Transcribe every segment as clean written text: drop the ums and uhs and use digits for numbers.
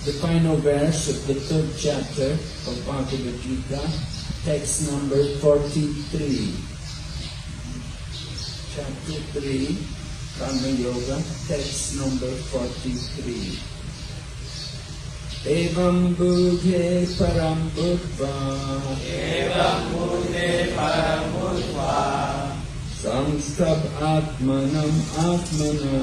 The final verse of the third chapter of Bhagavad Gita, text number 43. chapter 3, Karma Yoga, text number 43. Evam Budhe Param Budva Samstab Atmanam Atmana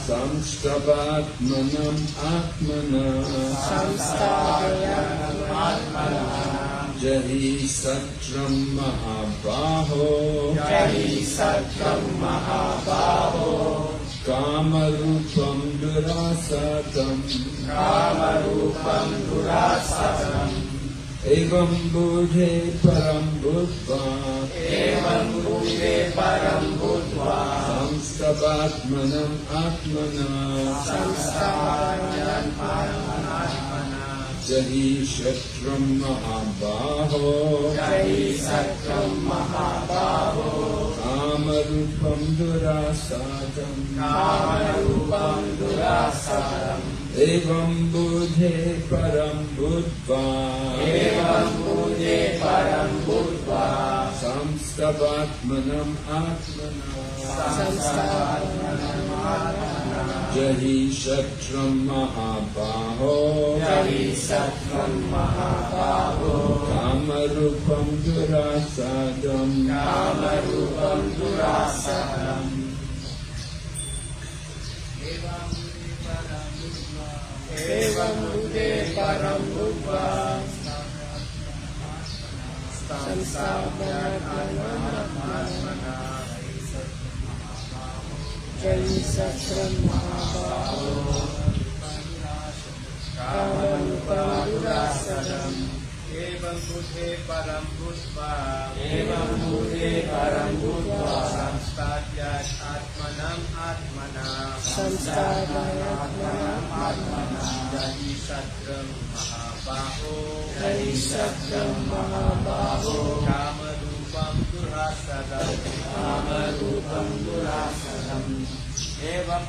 Samstab Atmanam Atmana Jahi Satram Mahabaho Kamarupam Durasatam Evam Budhe Param Budva Samstavatmanam Atmana Jahi Shatram Mahabaho Kamarupam Durasatam Evam Budhe Param Budva Samstavatmanam Atmana Jahi Shatram Mahabaho Kamarupam Durasadam Evam Budhe Param Budva Samstavatmanam Jai Satram Mahabaho Kamarupam Durasadam Evam Budhe Param Budva Samstadyat Atmanam Atmana Jahi Satram Mahabaho Kamarupam Durasadam Evam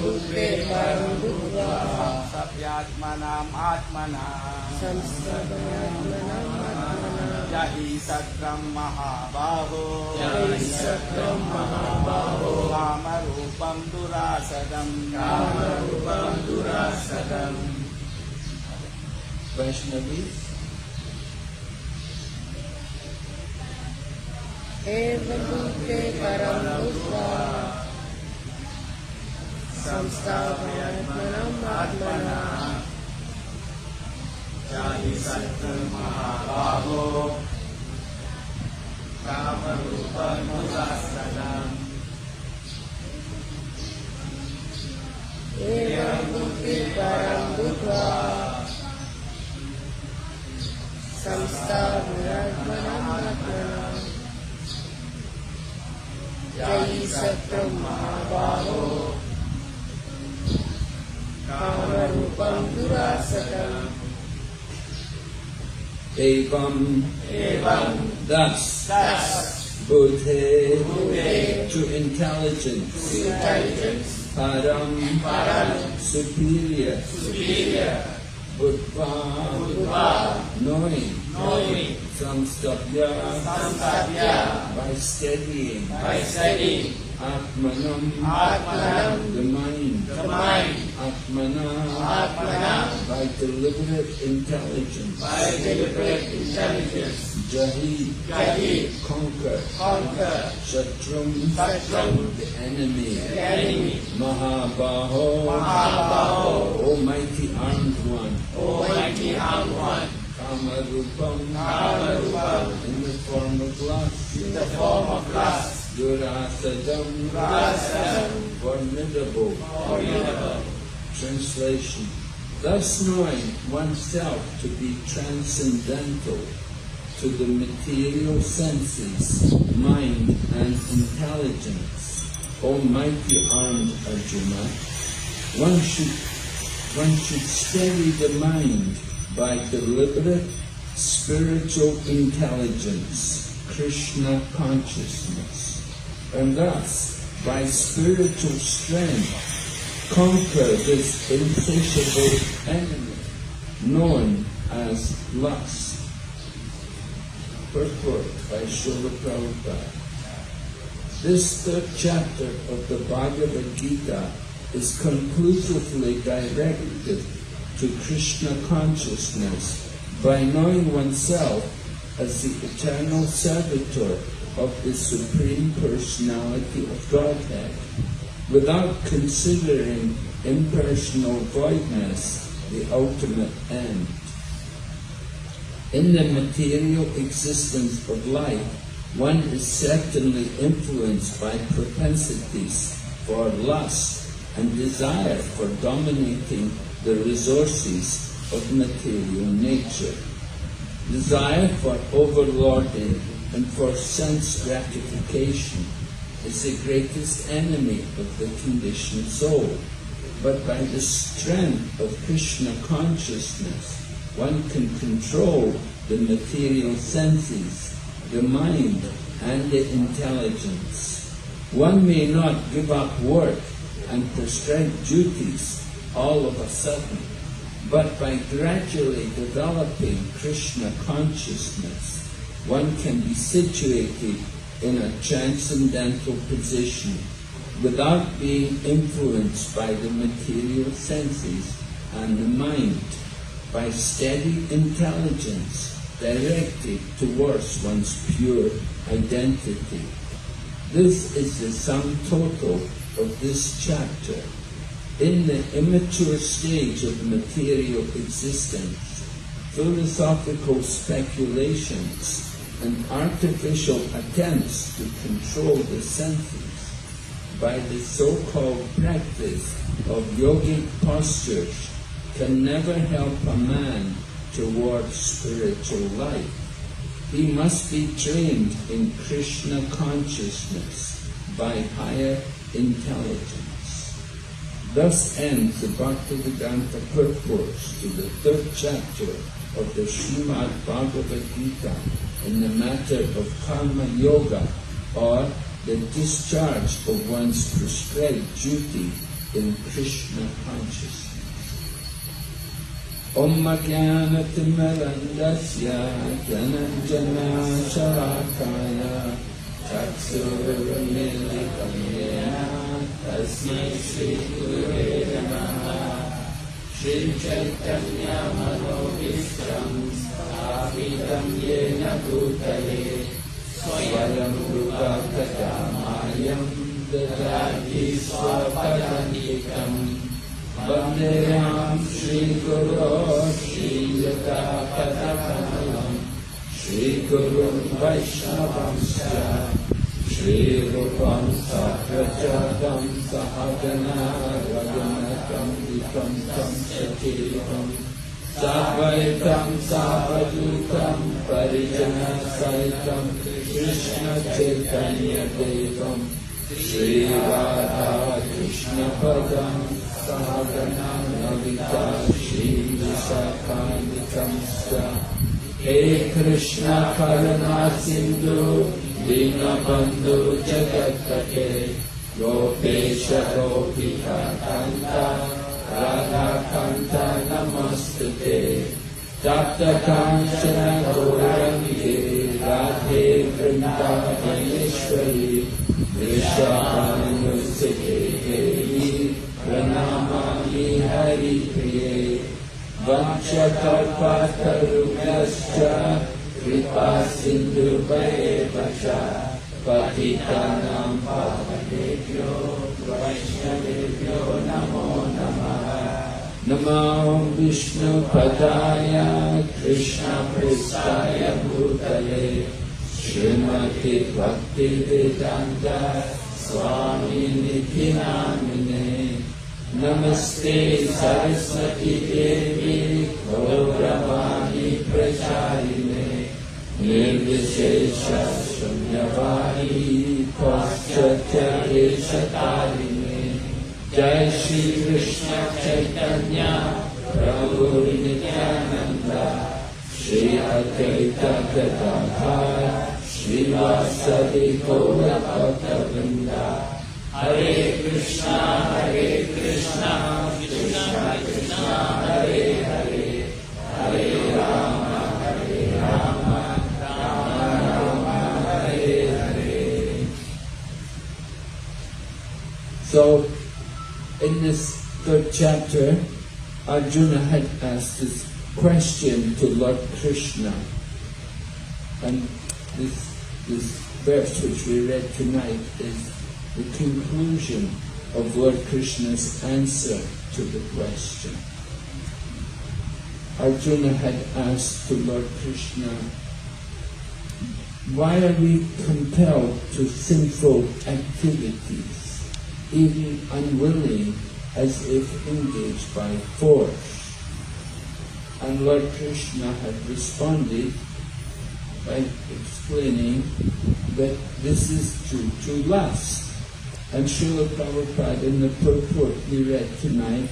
Budhe Param Budva Samstadyatmanam Atmana Jahi Satram Mahabaho Kamarupam Durasadam Vaishnavi. Evam Budhe Param Budva Samstavatmanam Atmana Jahi Satram Mahabaho Kamarupam Durasadam Evam Budhe Param Budva Samstavatmanam Atmana Jai Satram Mahabaho Kamarupam Durasadam Evam, thus, Budhe, to intelligence, Param, superior, Budva, knowing, Samstapya, by steadying, Atmanam, the mind, Atmana, by deliberate intelligence, Jahi, conquer, Shatrum, the enemy, Mahabaho, almighty armed one, Kamarupam, in the form of lust, Durasadam, formidable. Translation. Thus knowing oneself to be transcendental to the material senses, mind and intelligence, almighty armed Arjuna, one should steady the mind by deliberate spiritual intelligence, Krishna consciousness, and thus, by spiritual strength, conquer this insatiable enemy known as lust. Purport by Srila Prabhupada. This third chapter of the Bhagavad Gita is conclusively directed to Krishna consciousness by knowing oneself as the eternal servitor of the Supreme Personality of Godhead, without considering impersonal voidness the ultimate end. In the material existence of life, one is certainly influenced by propensities for lust and desire for dominating the resources of material nature. Desire for overlording and for sense gratification is the greatest enemy of the conditioned soul. But by the strength of Krishna consciousness, one can control the material senses, the mind, and the intelligence. One may not give up work and prescribed duties all of a sudden, but by gradually developing Krishna consciousness, one can be situated in a transcendental position without being influenced by the material senses and the mind, by steady intelligence directed towards one's pure identity. This is the sum total of this chapter. In the immature stage of material existence, philosophical speculations and artificial attempts to control the senses by the so-called practice of yogic postures can never help a man towards spiritual life. He must be trained in Krishna consciousness by higher intelligence. Thus ends the Bhaktivedanta purports to the third chapter of the Srimad Bhagavad Gita in the matter of Karma Yoga, or the discharge of one's prescribed duty in Krishna consciousness. Om Jnana-timirandasya Dhananjana Shalakaya Chaksurmilitam Yena Tasmai Shri Gurave Namaha. Shri Chaitanya Manobhishtam Sthapitam Yena Bhutale Swayam Rupa Katamayam Dadati Swapadantikam Vandeham Shri Guru Shri Yatapatakalam Shri Guru Vaishnavamsya Shri Rupam Sakrajatam Sahagana Raghunatam Vikam Tam Satirvam Sadvaitam Savadutam Parijana Saitam Krishna Chaitanya Devam Shri Radha Krishna Padam Sahagana Navita Shri Visakhanikam Sta. He Krishna Karuna Sindhu Dinabandhu Jagatpate Gopesha Gopika Kanta Radha Kanta Namastute Tapta Kanchana Gaurangi Radhe Vrindavaneshwari Vrishabhanusite Devi Pranamami Hari Priye Vanchakalpatarubhyascha Kripa Sindhu Vaevascha Patitanam Pavanebhyo Vaishnavebhyo Namo Namaha. Namo Vishnu Padaya Krishna Prestaya Bhutale Srimati Bhakti Vedanta Swami Niti Namine. Namaste Saraswati Devi Gauravani Pracharine Nirvishesha Shunyavadi Paschatya Deshatarine. Jai Shri Krishna Chaitanya Prabhu Nityananda Shri Advaita Gadadhar Shri Vasadi Gaura Bhaktavrinda. Hare Krishna, Krishna Krishna, Hare Hare, Hare Rama, Rama third chapter, Arjuna had asked this question to Lord Krishna. And this verse which we read tonight is the conclusion of Lord Krishna's answer to the question. Arjuna had asked to Lord Krishna, why are we compelled to sinful activities, even unwilling, as if engaged by force? And Lord Krishna had responded by explaining that this is due to lust. And Srila Prabhupada, in the purport we read tonight,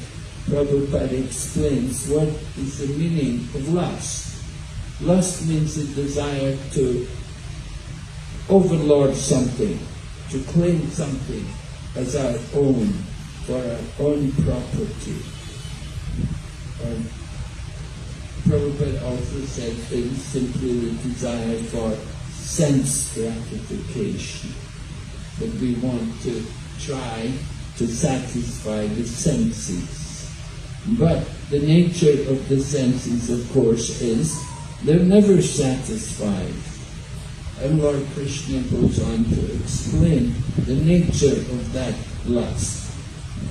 Prabhupada explains what is the meaning of lust. Lust means the desire to overlord something, to claim something as our own, for our own property. Prabhupada also said it is simply the desire for sense gratification, that we want to try to satisfy the senses. But the nature of the senses, of course, is they're never satisfied. And Lord Krishna goes on to explain the nature of that lust.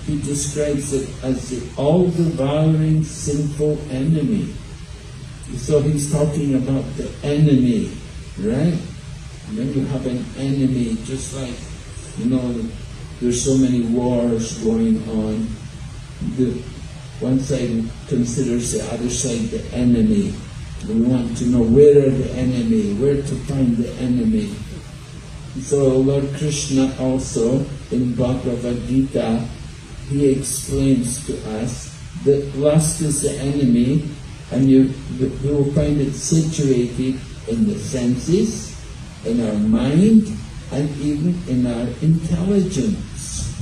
He describes it as the all-devouring sinful enemy. So he's talking about the enemy, right? When you have an enemy, just like, there's so many wars going on. The one side considers the other side the enemy. We want to know where are the enemy, where to find the enemy. So Lord Krishna also, in Bhagavad Gita, he explains to us that lust is the enemy, and you will find it situated in the senses, in our mind, and even in our intelligence.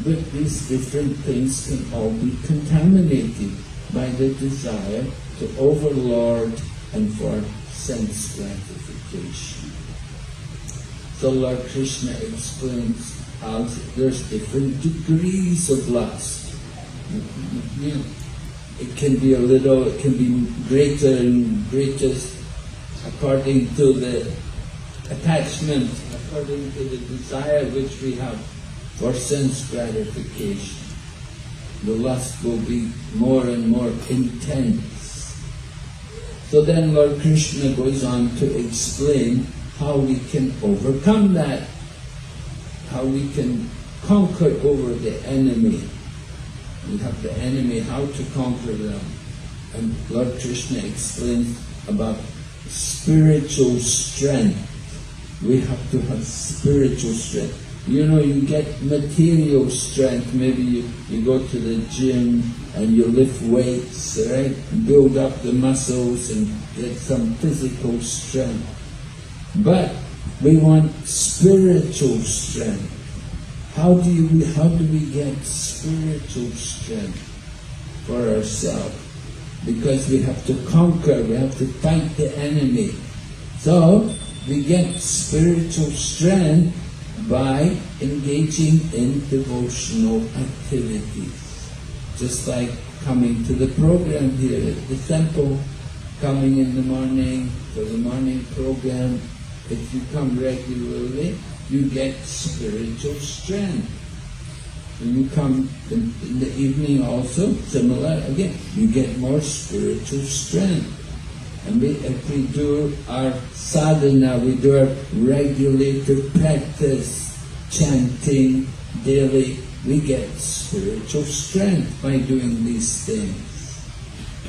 But these different things can all be contaminated by the desire to overlord and for sense gratification. So Lord Krishna explains how there's different degrees of lust. It can be it can be greater and greatest according to the attachment, according to the desire which we have for sense gratification. The lust will be more and more intense. So then Lord Krishna goes on to explain how we can overcome that, how we can conquer over the enemy. We have the enemy, how to conquer them. And Lord Krishna explains about spiritual strength. We have to have spiritual strength. You get material strength. Maybe you go to the gym and you lift weights, right? Build up the muscles and get some physical strength. But we want spiritual strength. How do we get spiritual strength for ourselves? Because we have to conquer, we have to fight the enemy. So we get spiritual strength by engaging in devotional activities. Just like coming to the program here at the temple, coming in the morning for the morning program. If you come regularly, you get spiritual strength. When you come in the evening also, similar again, you get more spiritual strength. And if we do our sadhana, we do our regulated practice, chanting daily, we get spiritual strength by doing these things.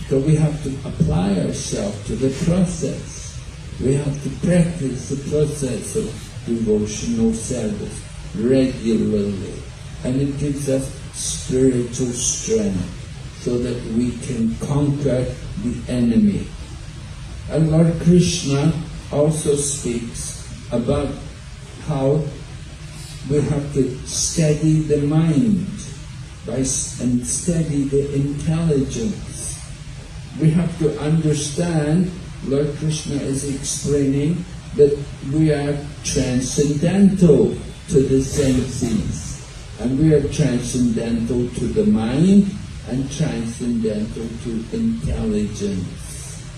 So we have to apply ourselves to the process. We have to practice the process of devotional service regularly. And it gives us spiritual strength so that we can conquer the enemy. And Lord Krishna also speaks about how we have to steady the mind and steady the intelligence. We have to understand, Lord Krishna is explaining, that we are transcendental to the senses. And we are transcendental to the mind and transcendental to intelligence.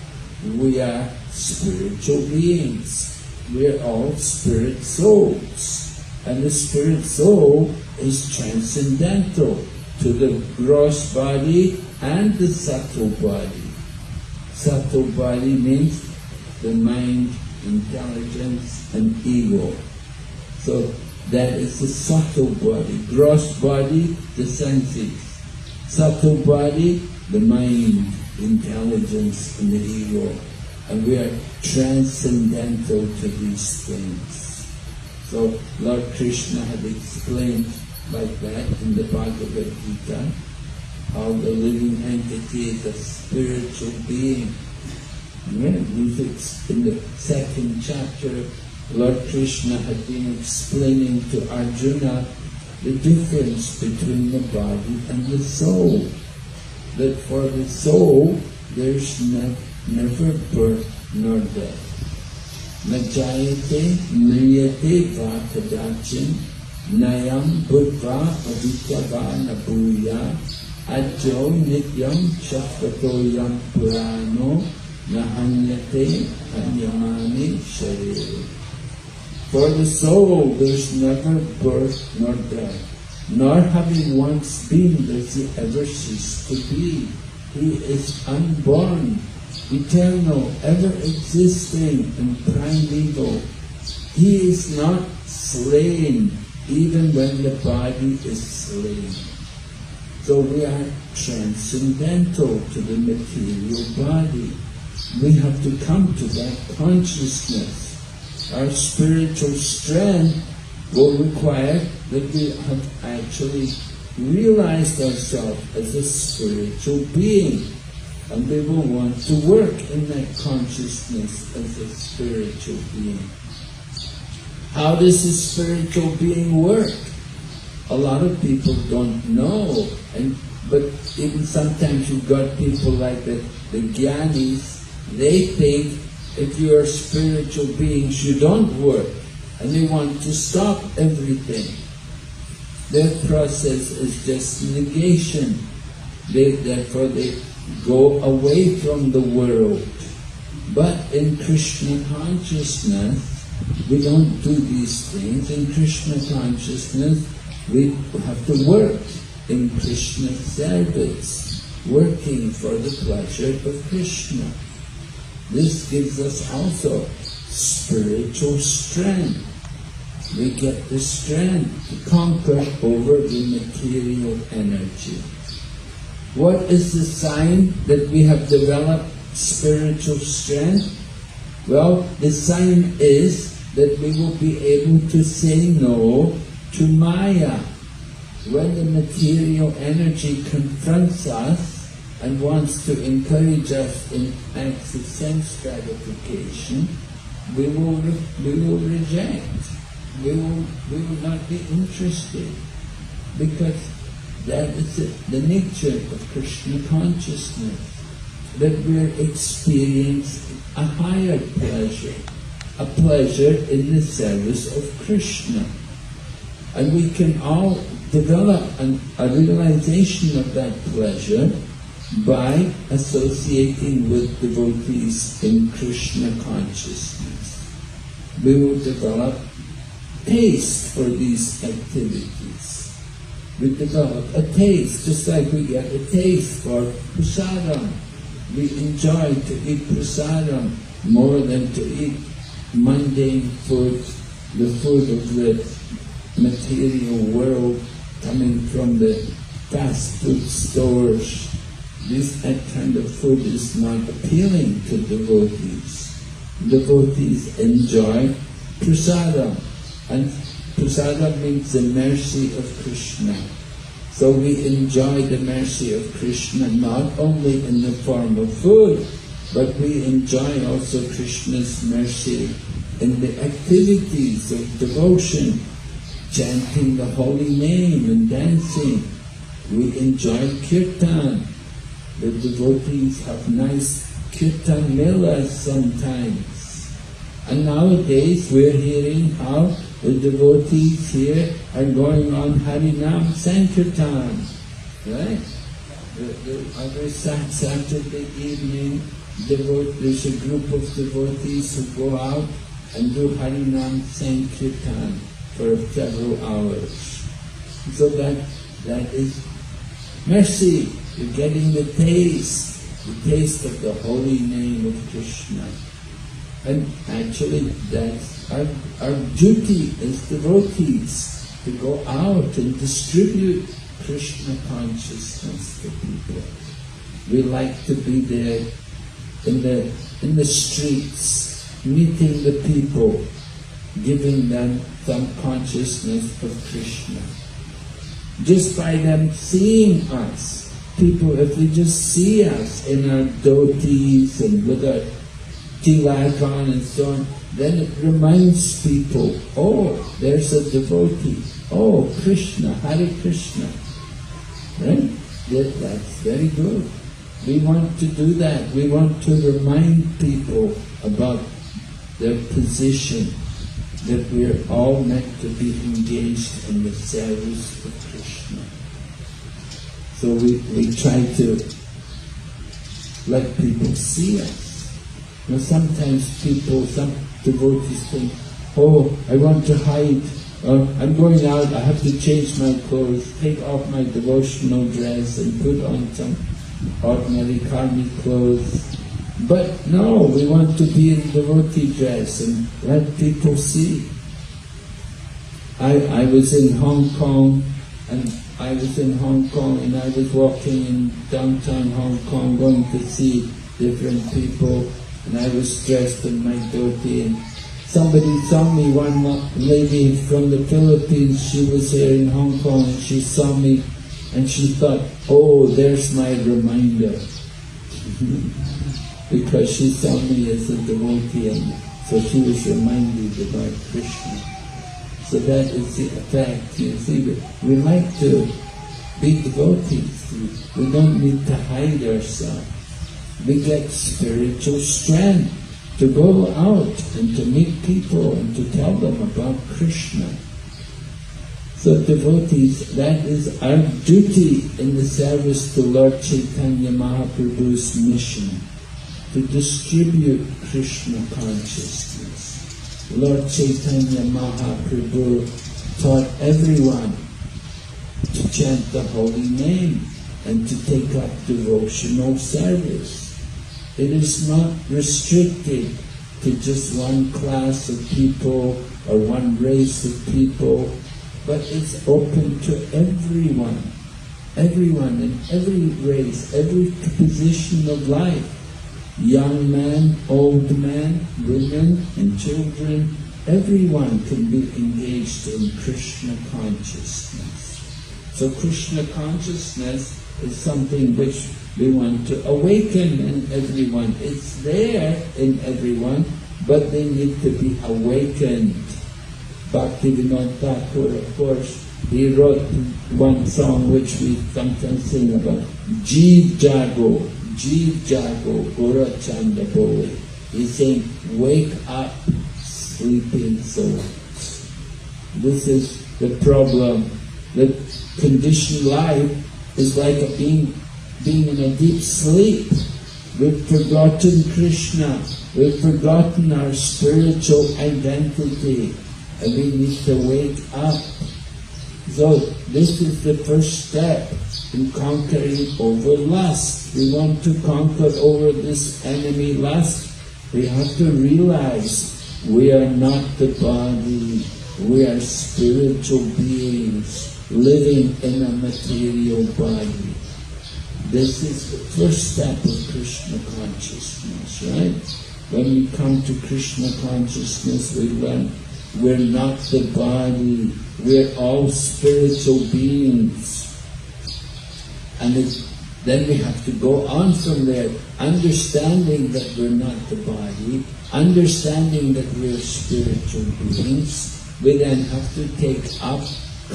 We are spiritual beings. We are all spirit souls. And the spirit soul is transcendental to the gross body and the subtle body. Subtle body means the mind, intelligence, and ego. So that is the subtle body. Gross body, the senses. Subtle body, the mind, intelligence, and the ego. And we are transcendental to these things. So Lord Krishna had explained like that in the Bhagavad Gita, how the living entity is a spiritual being. Yeah, in the second chapter, Lord Krishna had been explaining to Arjuna the difference between the body and the soul. That for the soul, there's never birth nor death. Najayate mriyate va kadachin nayam bhutva avityava nabhuya adjo nityam shashvatoyam purano nahanyate hanyamani sharire. For the soul there's never birth nor death, nor having once been does he ever cease to be. He is unborn, eternal, ever existing, and primeval. He is not slain, even when the body is slain. So we are transcendental to the material body. We have to come to that consciousness. Our spiritual strength will require that we have actually realized ourselves as a spiritual being. And we will want to work in that consciousness as a spiritual being. How does a spiritual being work? A lot of people don't know, but even sometimes you've got people like the Gyanis. They think if you are spiritual beings, you don't work, and they want to stop everything. Their process is just negation. Therefore they go away from the world. But in Krishna consciousness, we don't do these things. In Krishna consciousness, we have to work in Krishna service, working for the pleasure of Krishna. This gives us also spiritual strength. We get the strength to conquer over the material energy. What is the sign that we have developed spiritual strength? Well, the sign is that we will be able to say no to Maya. When the material energy confronts us and wants to encourage us in acts of sense gratification, we will reject. We will not be interested, because that is the nature of Krishna consciousness, that we're experiencing a higher pleasure, a pleasure in the service of Krishna. And we can all develop a realization of that pleasure by associating with devotees in Krishna consciousness. We will develop taste for these activities. We develop a taste, just like we get a taste for prasadam. We enjoy to eat prasadam more than to eat mundane food, the food of the material world coming from the fast food stores. That kind of food is not appealing to devotees. Devotees enjoy prasadam, and prasadam means the mercy of Krishna. So we enjoy the mercy of Krishna not only in the form of food, but we enjoy also Krishna's mercy in the activities of devotion, chanting the holy name and dancing. We enjoy kirtan. The devotees have nice kirtan melas sometimes. And nowadays we're hearing how the devotees here are going on Harinam Sankirtan, right? The other Saturday evening, there's a group of devotees who go out and do Harinam Sankirtan for several hours. So that is mercy. You're getting the taste of the holy name of Krishna. And actually that's our duty as devotees, to go out and distribute Krishna consciousness to people. We like to be there in the streets, meeting the people, giving them some consciousness of Krishna. Just by them seeing us, people, if they just see us in our dhotis and with our tilak on and so on, then it reminds people, oh, there's a devotee. Oh, Krishna, Hare Krishna. Right? That's very good. We want to do that. We want to remind people about their position, that we're all meant to be engaged in the service of Krishna. So we try to let people see us. Now sometimes some devotees think, oh, I want to hide, I'm going out, I have to change my clothes, take off my devotional dress and put on some ordinary karmic clothes. But no, we want to be in devotee dress and let people see. I was in Hong Kong and I was walking in downtown Hong Kong going to see different people, and I was dressed in my dhoti, and somebody saw me, one lady from the Philippines, she was here in Hong Kong and she saw me and she thought, oh, there's my reminder. Because she saw me as a devotee, and so she was reminded about Krishna. So that is the effect. You see, we like to be devotees. We don't need to hide ourselves. We get spiritual strength to go out and to meet people and to tell them about Krishna. So devotees, that is our duty in the service to Lord Chaitanya Mahaprabhu's mission, to distribute Krishna consciousness. Lord Chaitanya Mahaprabhu taught everyone to chant the holy name and to take up devotional service. It is not restricted to just one class of people or one race of people, but it's open to everyone in every race, every position of life. Young man, old man, women and children, everyone can be engaged in Krishna consciousness. So Krishna consciousness is something which we want to awaken in everyone. It's there in everyone, but they need to be awakened. Bhaktivinoda Thakur, of course, he wrote one song which we sometimes sing about, Jeev Jago, Gora Chanda Boe. He's saying, wake up, sleeping souls. This is the problem. The conditioned life is like being in a deep sleep. We've forgotten Krishna. We've forgotten our spiritual identity. And we need to wake up. So this is the first step in conquering over lust. We want to conquer over this enemy lust. We have to realize we are not the body. We are spiritual beings living in a material body. This is the first step of Krishna consciousness, right? When we come to Krishna consciousness, we learn we're not the body. We're all spiritual beings. And then we have to go on from there, understanding that we're not the body, understanding that we're spiritual beings. We then have to take up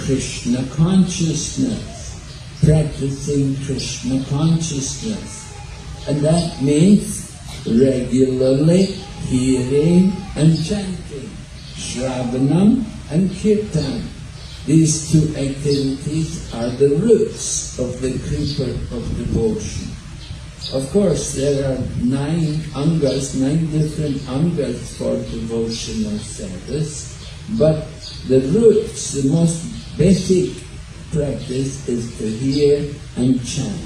Krishna consciousness, practicing Krishna consciousness. And that means regularly hearing and chanting. Shravanam, and kirtan. These two activities are the roots of the creeper of devotion. Of course, there are 9 different angas for devotional service, but the roots, the most basic practice is to hear and chant.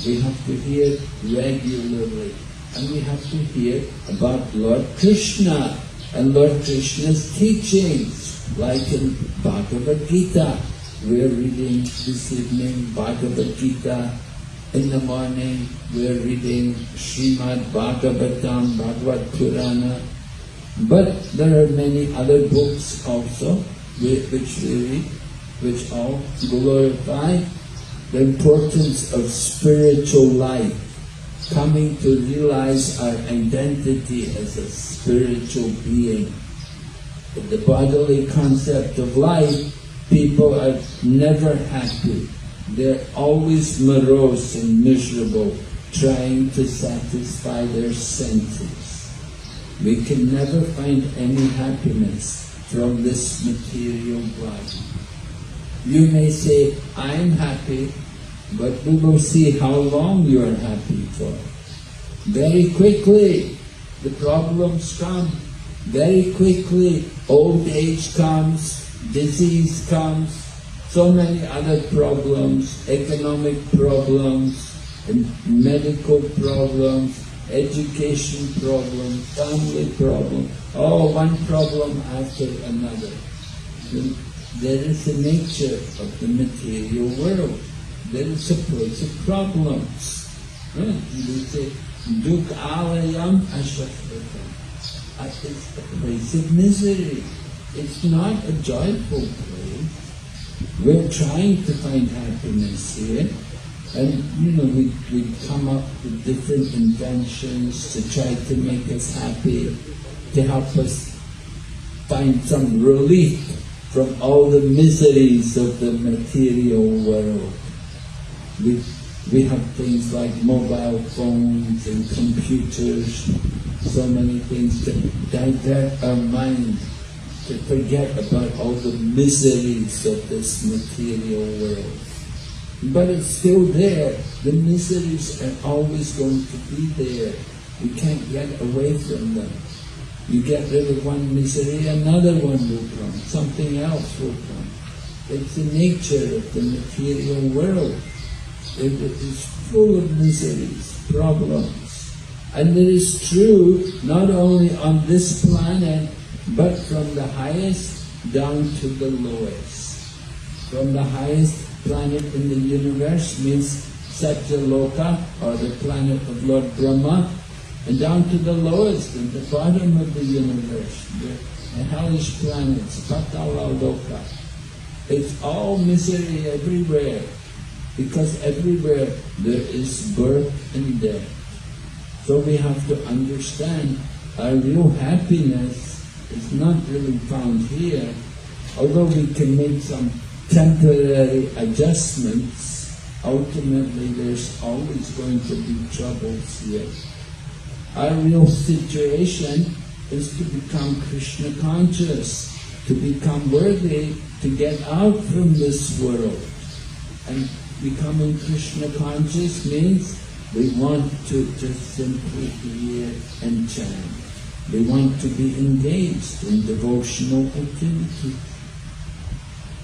We have to hear regularly, and we have to hear about Lord Krishna and Lord Krishna's teachings, like in Bhagavad Gita. We're reading this evening Bhagavad Gita. In the morning we're reading Srimad Bhagavatam, Bhagavad Purana. But there are many other books also which we read, which all glorify the importance of spiritual life, coming to realize our identity as a spiritual being. In the bodily concept of life, people are never happy. They're always morose and miserable, trying to satisfy their senses. We can never find any happiness from this material life. You may say, I'm happy, but we will see how long you are happy for. Very quickly, the problems come. Very quickly, old age comes, disease comes, so many other problems, economic problems, and medical problems, education problems, family problems, one problem after another. There is the nature of the material world. There is a place of problems. We say, Duk alayam ashafratam. It's a place of misery. It's not a joyful place. We're trying to find happiness here, and we come up with different inventions to try to make us happy, to help us find some relief from all the miseries of the material world. We have things like mobile phones and computers, so many things to divert our mind, to forget about all the miseries of this material world. But it's still there. The miseries are always going to be there. You can't get away from them. You get rid of one misery, another one will come. Something else will come. It's the nature of the material world. It is full of miseries, problems. And it is true not only on this planet, but from the highest down to the lowest. From the highest planet in the universe means Satyaloka, or the planet of Lord Brahma, and down to the lowest, at the bottom of the universe, the hellish planets, Patala Loka. It's all misery everywhere, because everywhere there is birth and death. So we have to understand our real happiness is not really found here, although we can make some temporary adjustments. Ultimately, there's always going to be troubles here. Our real situation is to become Krishna conscious, to become worthy to get out from this world. And becoming Krishna conscious means we want to just simply hear and chant. We want to be engaged in devotional activity.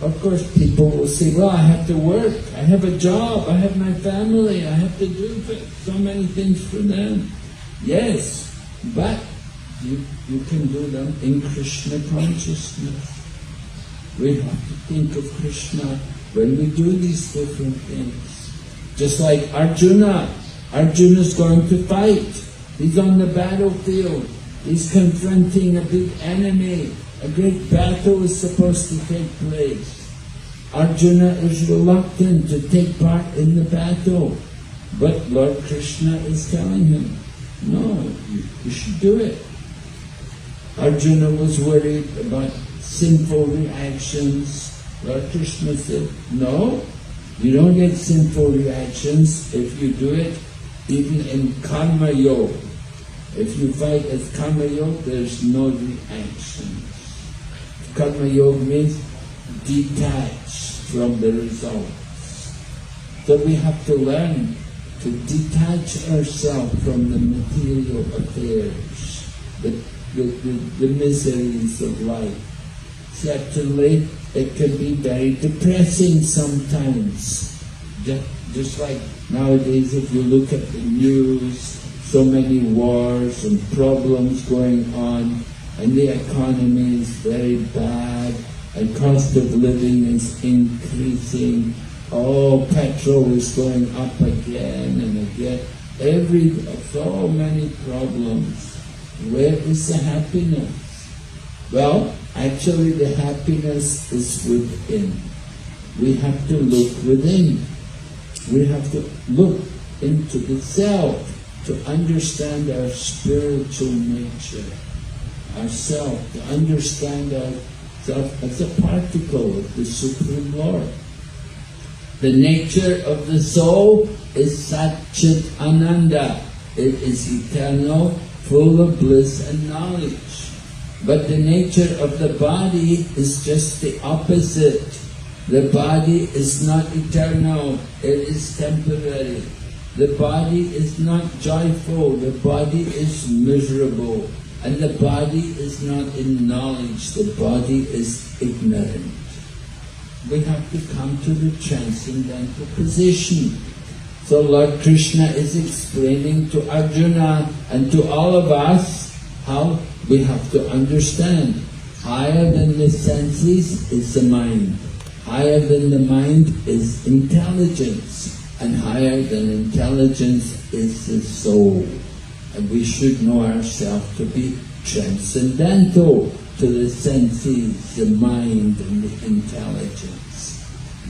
Of course, people will say, well, I have to work, I have a job, I have my family, I have to do so many things for them. Yes, but you can do them in Krishna consciousness. We have to think of Krishna when we do these different things. Just like Arjuna. Arjuna's going to fight. He's on the battlefield. He's confronting a big enemy. A great battle is supposed to take place. Arjuna is reluctant to take part in the battle. But Lord Krishna is telling him, no, you should do it. Arjuna was worried about sinful reactions. Lord Krishna said, no, you don't get sinful reactions if you do it even in karma yoga. If you fight as karma yoga, there's no reactions. Karma Yoga means detached from the results. So we have to learn to detach ourselves from the material affairs, the miseries of life. Certainly, it can be very depressing sometimes. Just like nowadays, if you look at the news, so many wars and problems going on, and the economy is very bad, and cost of living is increasing. Oh, petrol is going up again and again. So many problems. Where is the happiness? Well, actually the happiness is within. We have to look within. We have to look into the self to understand our spiritual nature, ourself, to understand ourself as a particle of the Supreme Lord. The nature of the soul is Satchit Ananda. It is eternal, full of bliss and knowledge. But the nature of the body is just the opposite. The body is not eternal, it is temporary. The body is not joyful, the body is miserable. And the body is not in knowledge, the body is ignorant. We have to come to the transcendental position. So Lord Krishna is explaining to Arjuna and to all of us how we have to understand. Higher than the senses is the mind. Higher than the mind is intelligence. And higher than intelligence is the soul. And we should know ourselves to be transcendental to the senses, the mind and the intelligence.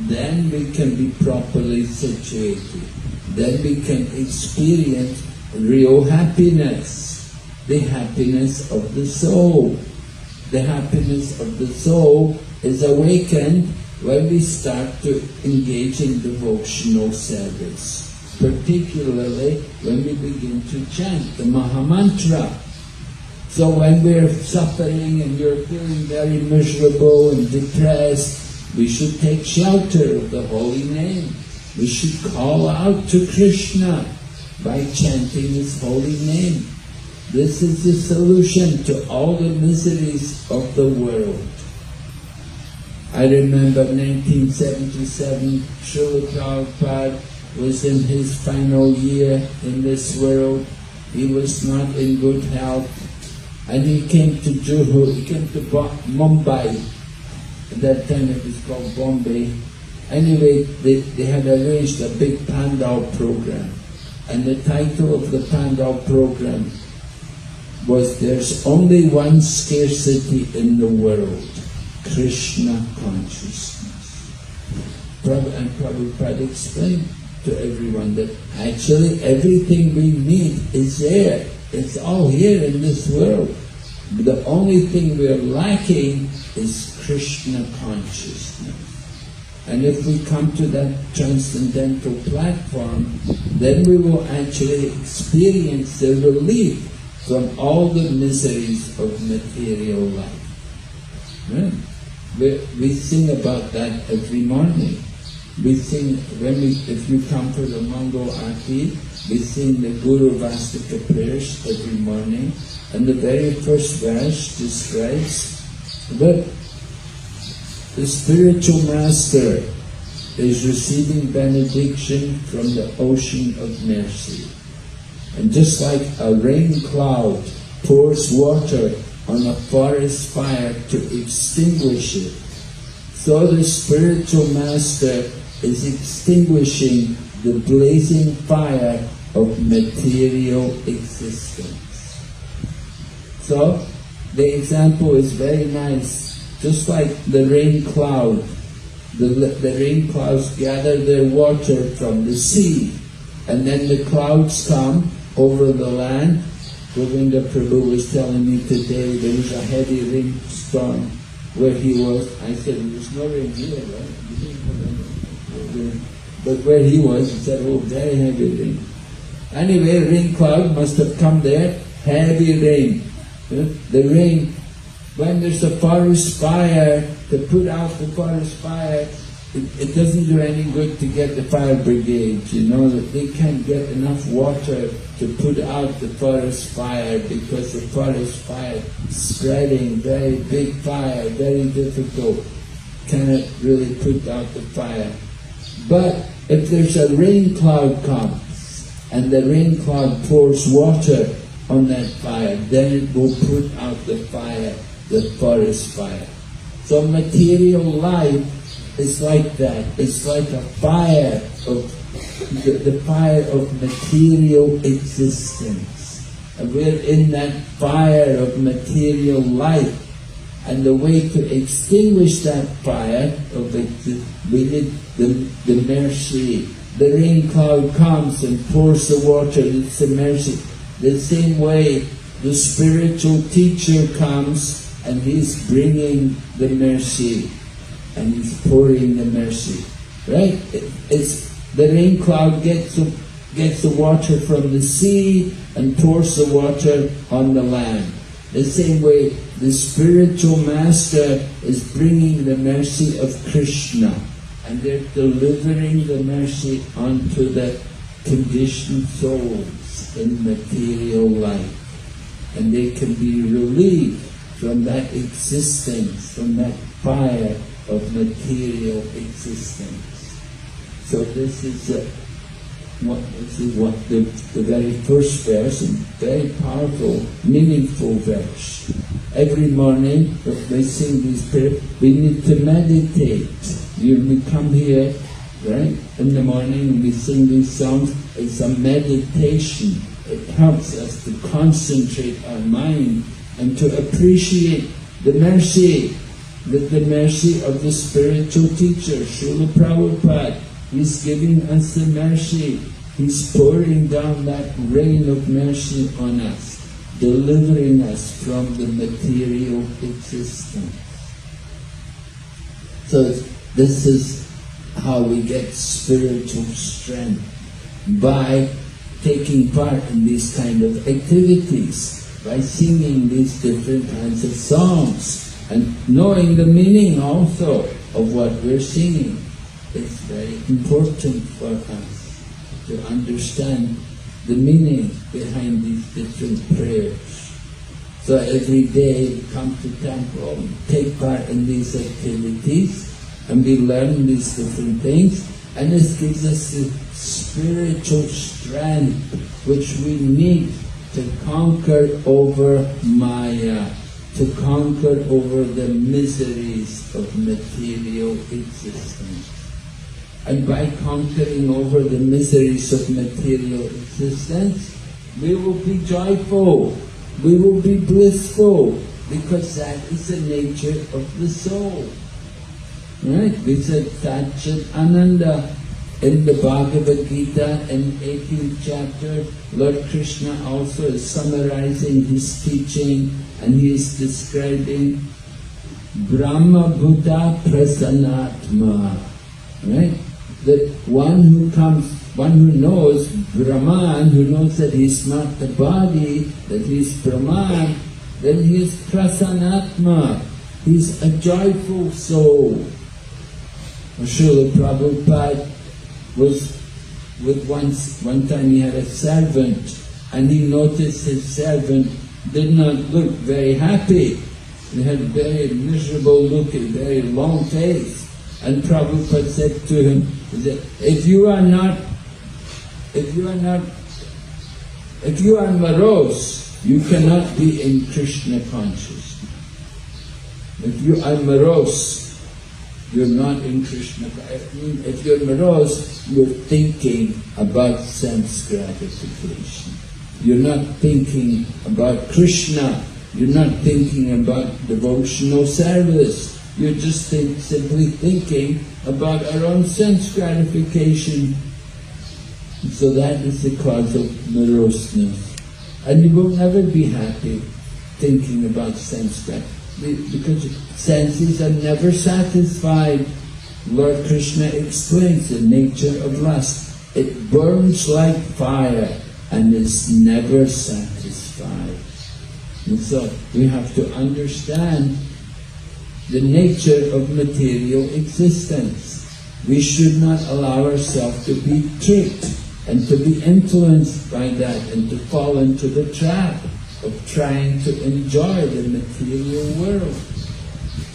Then we can be properly situated. Then we can experience real happiness, the happiness of the soul. The happiness of the soul is awakened when we start to engage in devotional service, particularly when we begin to chant the Mahamantra. So when we're suffering and you're feeling very miserable and depressed, we should take shelter of the holy name. We should call out to Krishna by chanting his holy name. This is the solution to all the miseries of the world. I remember 1977, Srila Prabhupada was in his final year in this world. He was not in good health. And he came to Juhu, he came to Mumbai. At that time it was called Bombay. Anyway, they had arranged a big Pandal program. And the title of the Pandal program was There's Only One Scarcity in the World, Krishna Consciousness. And Prabhupada explained to everyone that actually everything we need is there. It's all here in this world. The only thing we're lacking is Krishna consciousness. And if we come to that transcendental platform, then we will actually experience the relief from all the miseries of material life. Right? We sing about that every morning. We sing, if you come for the Mangal Aarti, we sing the Guru Vastika prayers every morning, and the very first verse describes that the spiritual master is receiving benediction from the ocean of mercy. And just like a rain cloud pours water on a forest fire to extinguish it, so the spiritual master is extinguishing the blazing fire of material existence. So, the example is very nice. Just like the rain cloud, the rain clouds gather their water from the sea, and then the clouds come over the land. Govinda Prabhu was telling me today there was a heavy rainstorm where he was. I said, there was no rain here, right? But where he was, he said, oh, very heavy rain. Anyway, rain cloud must have come there, heavy rain. The rain when there's a forest fire, to put out the forest fire, it doesn't do any good to get the fire brigade, you know, that they can't get enough water to put out the forest fire because the forest fire spreading, very big fire, very difficult, cannot really put out the fire. But if there's a rain cloud comes and the rain cloud pours water on that fire, then it will put out the fire, the forest fire. So material life is like that. It's like a fire of the fire of material existence. And we're in that fire of material life. And the way to extinguish that fire of we need the mercy. The rain cloud comes and pours the water, it's the mercy. The same way the spiritual teacher comes and he's bringing the mercy. And he's pouring the mercy, right? It's the rain cloud gets the water from the sea and pours the water on the land. The same way the spiritual master is bringing the mercy of Krishna, and they're delivering the mercy onto the conditioned souls in material life, and they can be relieved from that existence, from that fire of material existence. So this is what the very first verse, and very powerful, meaningful verse. Every morning we sing these prayers, we need to meditate. We come here, right, in the morning and we sing these songs. It's a meditation. It helps us to concentrate our mind and to appreciate the mercy of the spiritual teacher, Srila Prabhupada. He's giving us the mercy. He's pouring down that rain of mercy on us, delivering us from the material existence. So this is how we get spiritual strength, by taking part in these kind of activities, by singing these different kinds of songs, and knowing the meaning also of what we're singing. It's very important for us to understand the meaning behind these different prayers. So every day we come to temple, take part in these activities, and we learn these different things, and this gives us the spiritual strength which we need to conquer over Maya, to conquer over the miseries of material existence. And by conquering over the miseries of material existence, we will be joyful, we will be blissful, because that is the nature of the soul. Right? We said Satchit Ananda in the Bhagavad Gita in 18th chapter. Lord Krishna also is summarizing his teaching, and he is describing Brahma Buddha Prasanatma. Right? That one who knows Brahman, who knows that he's not the body, that he's Brahman, then he is Prasanatma. He's a joyful soul. Srila Prabhupada was with one time he had a servant, and he noticed his servant did not look very happy. He had a very miserable look, a very long face. And Prabhupada said to him, if you are morose, you cannot be in Krishna consciousness. If you are morose, you're not in Krishna. If you're morose, you're thinking about sense gratification. You're not thinking about Krishna. You're not thinking about devotional service. You're just simply thinking about our own sense gratification. So that is the cause of moroseness. And you will never be happy thinking about sense gratification, because senses are never satisfied. Lord Krishna explains the nature of lust. It burns like fire and is never satisfied. And so we have to understand the nature of material existence. We should not allow ourselves to be tricked and to be influenced by that and to fall into the trap of trying to enjoy the material world.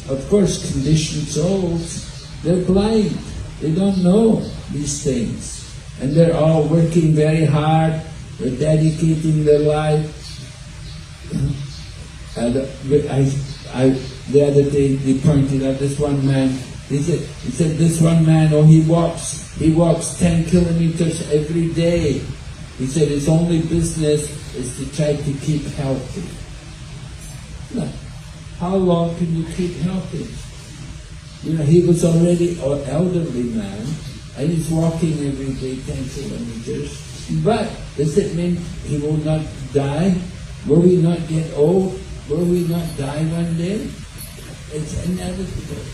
Of course, conditioned souls, they're blind. They don't know these things. And they're all working very hard. They're dedicating their life. And the other day they pointed out this one man. He said this one man, he walks 10 kilometers every day. He said his only business is to try to keep healthy. Now, how long can you keep healthy? He was already an elderly man, and he's walking every day 10 kilometers. But does it mean he will not die? Will we not get old? Will we not die one day? It's inevitable.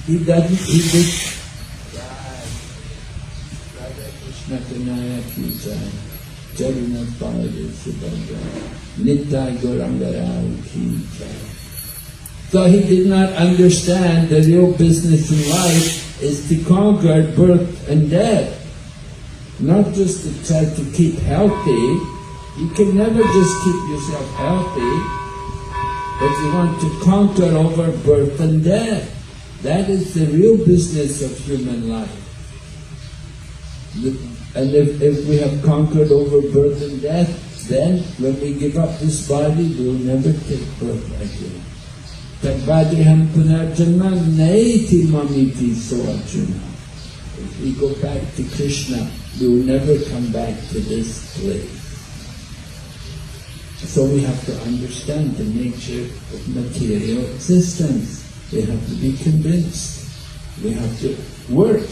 He just Radha Krishna Kanaya Ki Jai, Jagannath Baladev Subhadra, Nitya Gauranga Rao Ki Jai. So he did not understand the real business in life is to conquer birth and death. Not just to try to keep healthy. You can never just keep yourself healthy. But you want to conquer over birth and death. That is the real business of human life. And if we have conquered over birth and death, then when we give up this body, we will never take birth again. Tadvadiham punarjanma naiti mamiti so Arjuna. If we go back to Krishna, we will never come back to this place. So we have to understand the nature of material existence. We have to be convinced. We have to work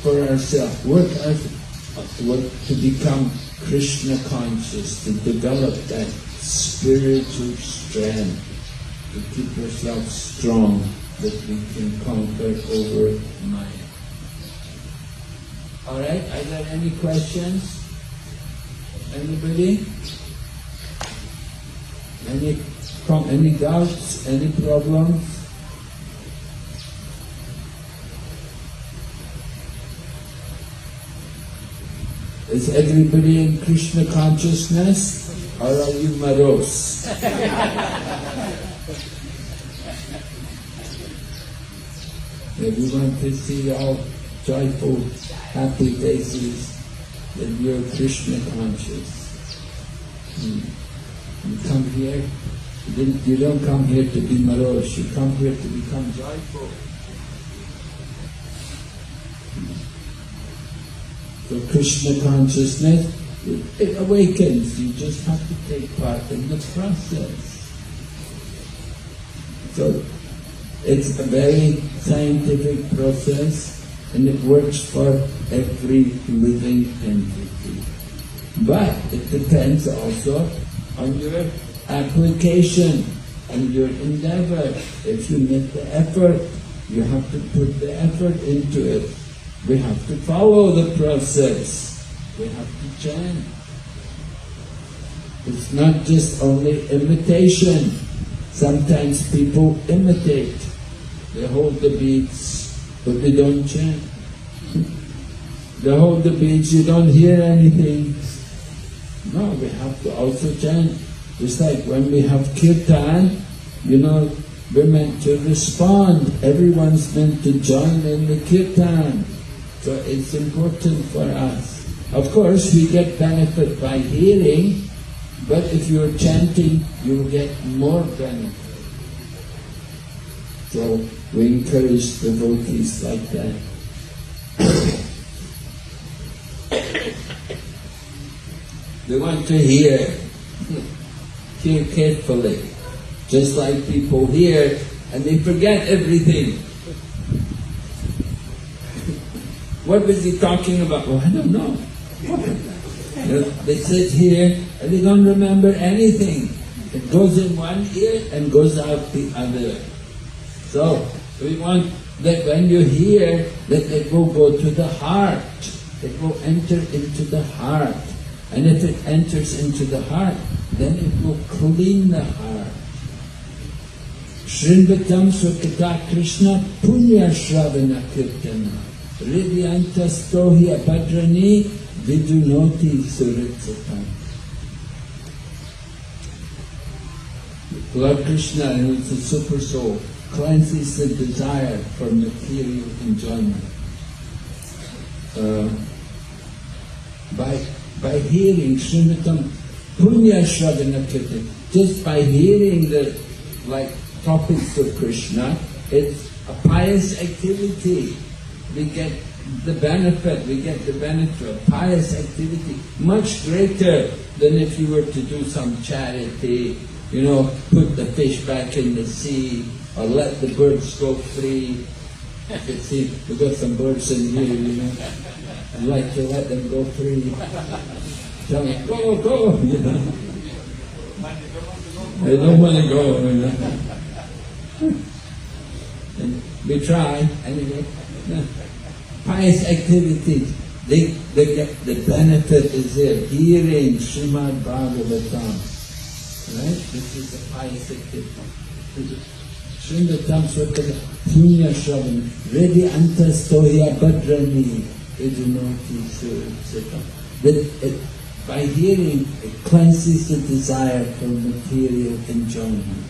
for ourselves, work to become Krishna conscious, to develop that spiritual strength, to keep ourselves strong, that we can conquer over Maya. All right, are there any questions? Anybody? Any doubts? Any problems? Is everybody in Krishna consciousness, or are you morose? If you want to see all joyful, happy faces, then you're Krishna conscious. You come here, you don't come here to be morose, you come here to become joyful. So Krishna consciousness, it awakens, you just have to take part in the process. So it's a very scientific process and it works for every living entity. But it depends also on your application and your endeavor. If you make the effort, you have to put the effort into it. We have to follow the process. We have to chant. It's not just only imitation. Sometimes people imitate. They hold the beads, but they don't chant. They hold the beads, you don't hear anything. No, we have to also chant. Just like when we have kirtan, we're meant to respond. Everyone's meant to join in the kirtan. So it's important for us. Of course, we get benefit by hearing, but if you're chanting, you'll get more benefit. So we encourage devotees like that. They want to hear carefully, just like people hear and they forget everything. What was he talking about? Oh, I don't know. They sit here and they don't remember anything. It goes in one ear and goes out the other. So we want that when you hear, that it will go to the heart. It will enter into the heart. And if it enters into the heart, then it will clean the heart. Shrinvatam Swakata Krishna Punya Shravana Kirtana Ridyantastohi Abhadrani Vidunoti Suritsatam. Lord Krishna, who is the Super Soul, cleanses the desire for material enjoyment. By hearing Srimatam Punya Shravana Kirtan, just by hearing the topics of Krishna, it's a pious activity. We get the benefit of pious activity, much greater than if you were to do some charity, put the fish back in the sea, or let the birds go free. You can see, we've got some birds in here, I'd like to let them go free. Tell them, go, They don't want to go, And we try, anyway. Pious activities, they get, the benefit is there. Hearing Srimad Bhagavatam. Right? This is a pious activity. Srindatam Swakata Punya Shravan Redi Antastoya Bhadrani Idunoti Sutta. By hearing, it cleanses the desire for material enjoyment.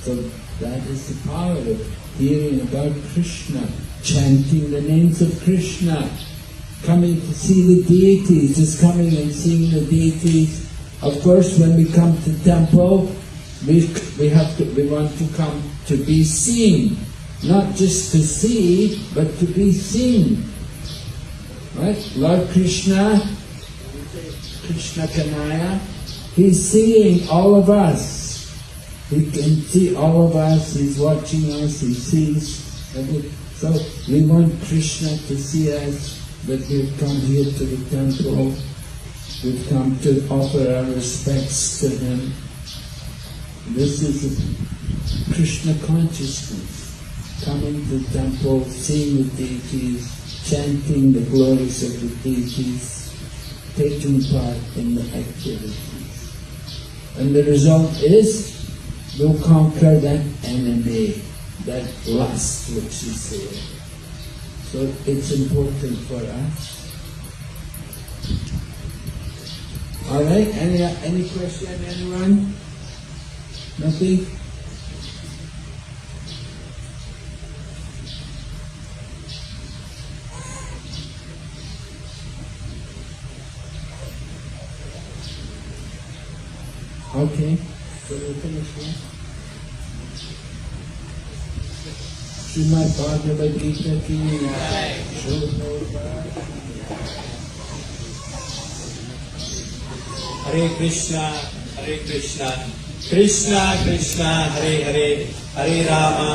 So that is the power of hearing about Krishna, chanting the names of Krishna, coming to see the deities, just coming and seeing the deities. Of course, when we come to temple, we want to come to be seen, not just to see, but to be seen. Right? Lord Krishna, Krishna Kanaya, He's seeing all of us. He can see all of us, He's watching us, He sees everything. So we want Krishna to see us, but we've come here to the temple. We've come to offer our respects to Him. This is a Krishna consciousness. Coming to the temple, seeing the deities, chanting the glories of the deities, taking part in the activities. And the result is, we'll conquer that enemy, that lust which is there. So it's important for us. All right. Any question, anyone? Nothing? Okay. So we'll finish here. Srimad Bhagavad Gita ki Hare Krishna, Krishna Krishna, Hare Hare, Hare Rama,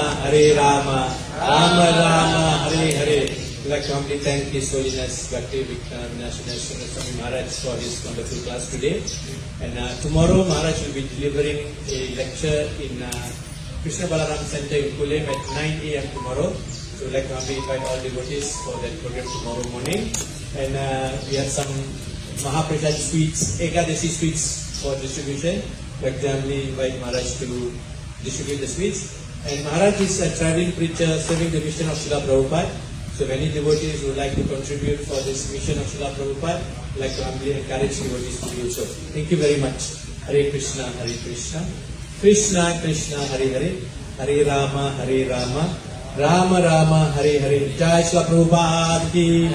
Rama Rama, Hare Hare. I'd like to humbly thank His Holiness Bhakti Vinashaneshwara Swami Maharaj for his wonderful class today. And tomorrow Maharaj will be delivering a lecture in Krishna Balaram Center in Kulem at 9 a.m. tomorrow. So we'd like to humbly invite all devotees for that program tomorrow morning. And we have some Mahaprasad sweets, Ekadasi sweets for distribution. We'd like to humbly invite Maharaj to distribute the sweets. And Maharaj is a traveling preacher serving the mission of Srila Prabhupada. So if any devotees would like to contribute for this mission of Srila Prabhupada, I'd like to humbly encourage devotees to do so. Thank you very much. Hare Krishna, Krishna Krishna, Hare Hare, Hare Rama, Rama Rama, Hare Hare. Jai Srila Prabhupada ki.